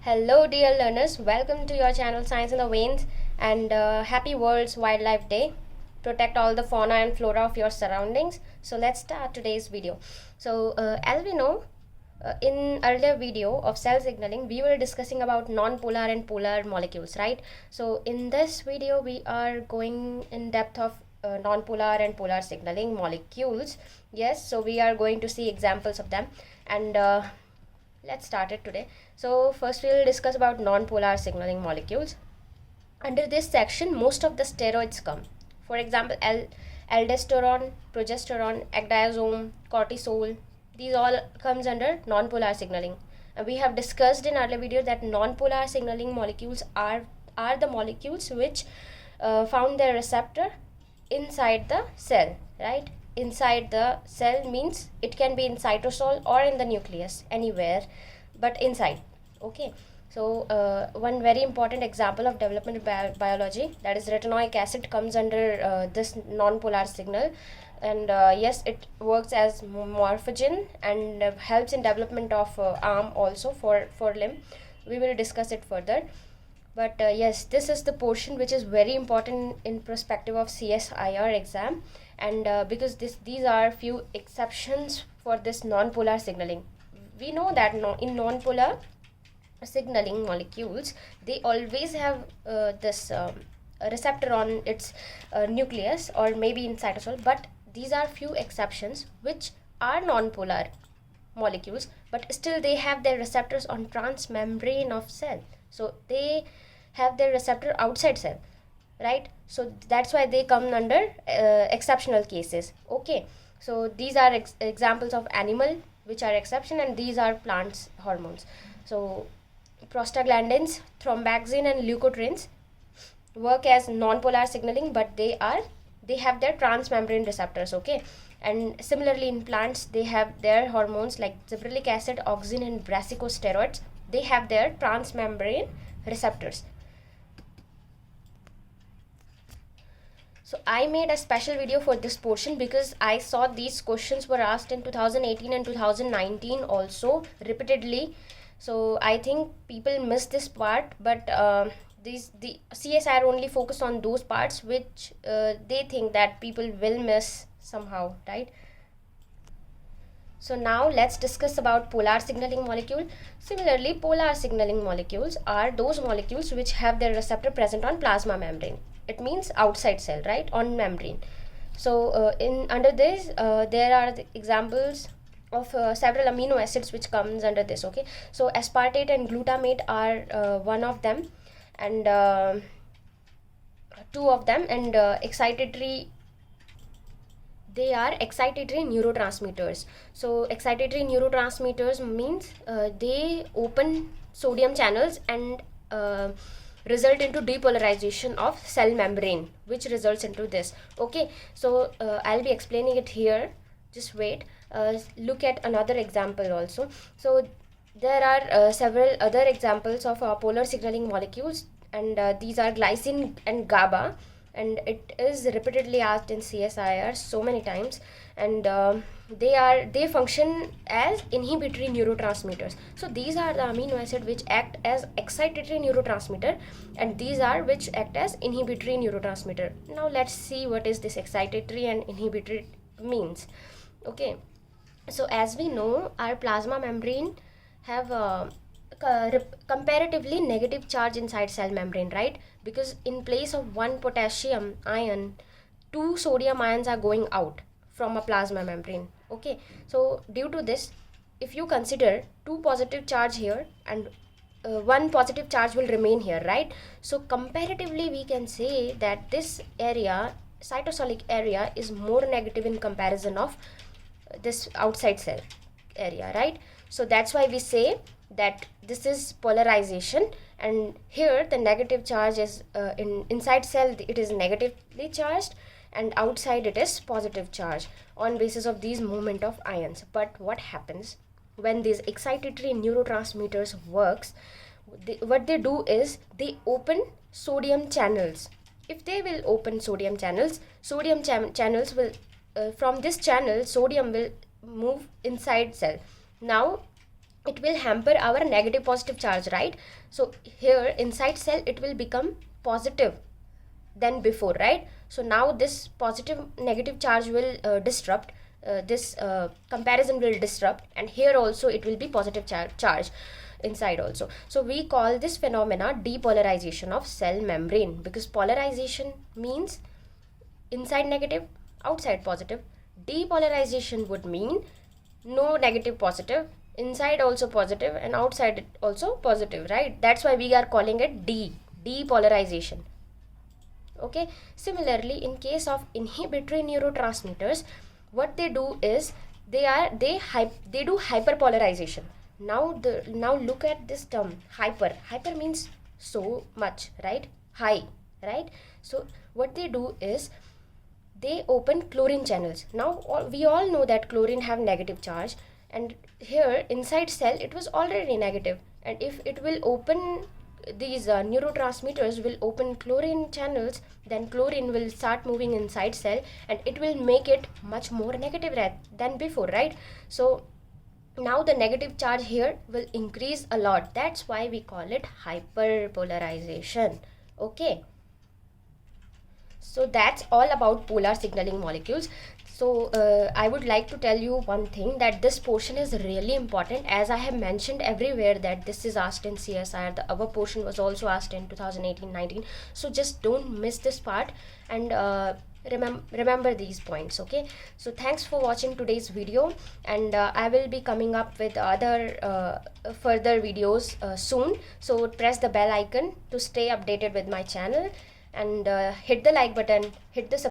Hello, dear learners. Welcome to your channel Science in the Veins and happy World's Wildlife Day. Protect all the fauna and flora of your surroundings. So let's start today's video. As we know, in earlier video of cell signaling, we were discussing about non-polar and polar molecules, right? So in this video, we are going in depth of non-polar and polar signaling molecules. Yes, so we are going to see examples of them and let's start it today. So first we'll discuss about non-polar signaling molecules. Under this section, most of the steroids come. For example, aldosterone, progesterone, ecdysone, cortisol. These all comes under non-polar signaling. And we have discussed in earlier video that non-polar signaling molecules are the molecules which found their receptor inside the cell, right? Inside the cell means it can be in cytosol or in the nucleus, anywhere, but inside. Okay, so one very important example of development biology, that is retinoic acid, comes under this non-polar signal, and yes, it works as morphogen and helps in development of arm also for limb. We will discuss it further. But yes, this is the portion which is very important in perspective of CSIR exam, and because these are few exceptions for this non-polar signaling. We know that in non-polar signaling molecules, they always have this receptor on its nucleus or maybe in cytosol, but these are few exceptions which are non-polar molecules, but still they have their receptors on transmembrane of cell. So they have their receptor outside cell, right? So that's why they come under exceptional cases. Okay, so these are examples of animal which are exception, and these are plants hormones. So prostaglandins, thromboxane and leukotrienes work as non-polar signaling, but they have their transmembrane receptors. Okay, and similarly in plants they have their hormones like gibberellic acid, auxin and brassicosteroids. They have their transmembrane receptors. So I made a special video for this portion because I saw these questions were asked in 2018 and 2019 also repeatedly. So I think people miss this part, but the CSIR only focus on those parts which they think that people will miss somehow, right? So now let's discuss about polar signaling molecule. Similarly, polar signaling molecules are those molecules which have their receptor present on plasma membrane. It means outside cell, right, on membrane. So under this there are the examples of several amino acids which comes under this. Okay, so aspartate and glutamate are one of them, and two of them, and they are excitatory neurotransmitters. So excitatory neurotransmitters means they open sodium channels and result into depolarization of cell membrane, which results into this. Okay, so I'll be explaining it here, just wait. Look at another example also. So there are several other examples of polar signaling molecules, and these are glycine and GABA, and it is repeatedly asked in CSIR so many times, and they function as inhibitory neurotransmitters. So these are the amino acid which act as excitatory neurotransmitter, and these are which act as inhibitory neurotransmitter. Now let's see what is this excitatory and inhibitory means. Okay, so as we know, our plasma membrane have comparatively negative charge inside cell membrane, right? Because in place of one potassium ion, two sodium ions are going out from a plasma membrane. Okay, so due to this, if you consider two positive charge here and one positive charge will remain here, right? So comparatively we can say that this area, cytosolic area, is more negative in comparison of this outside cell area, right? So that's why we say that this is polarization, and here the negative charge is inside cell it is negatively charged, and outside it is positive charge on basis of these movement of ions. But what happens when these excitatory neurotransmitters works, what they do is they open sodium channels. If they will open sodium channels, channels will from this channel sodium will move inside cell. Now it will hamper our negative positive charge, right? So here inside cell it will become positive than before, right? So now this positive negative charge will disrupt, this comparison will disrupt, and here also it will be positive charge inside also. So we call this phenomena depolarization of cell membrane, because polarization means inside negative, outside positive. Depolarization would mean no negative positive, inside also positive and outside also positive, right? That's why we are calling it depolarization. Okay, similarly in case of inhibitory neurotransmitters, what they do is they do hyperpolarization. Now look at this term hyper means so much, right? High, right? So what they do is they open chlorine channels. Now we all know that chlorine have negative charge, and here inside cell it was already negative, and if it will open these neurotransmitters will open chlorine channels, then chlorine will start moving inside cell and it will make it much more negative than before, right? So now the negative charge here will increase a lot. That's why we call it hyperpolarization. Okay, so that's all about polar signaling molecules. So I would like to tell you one thing, that this portion is really important, as I have mentioned everywhere that this is asked in CSIR. The other portion was also asked in 2018-19. So just don't miss this part, and remember these points. Okay, so thanks for watching today's video, and I will be coming up with other further videos soon. So press the bell icon to stay updated with my channel, and hit the like button, hit the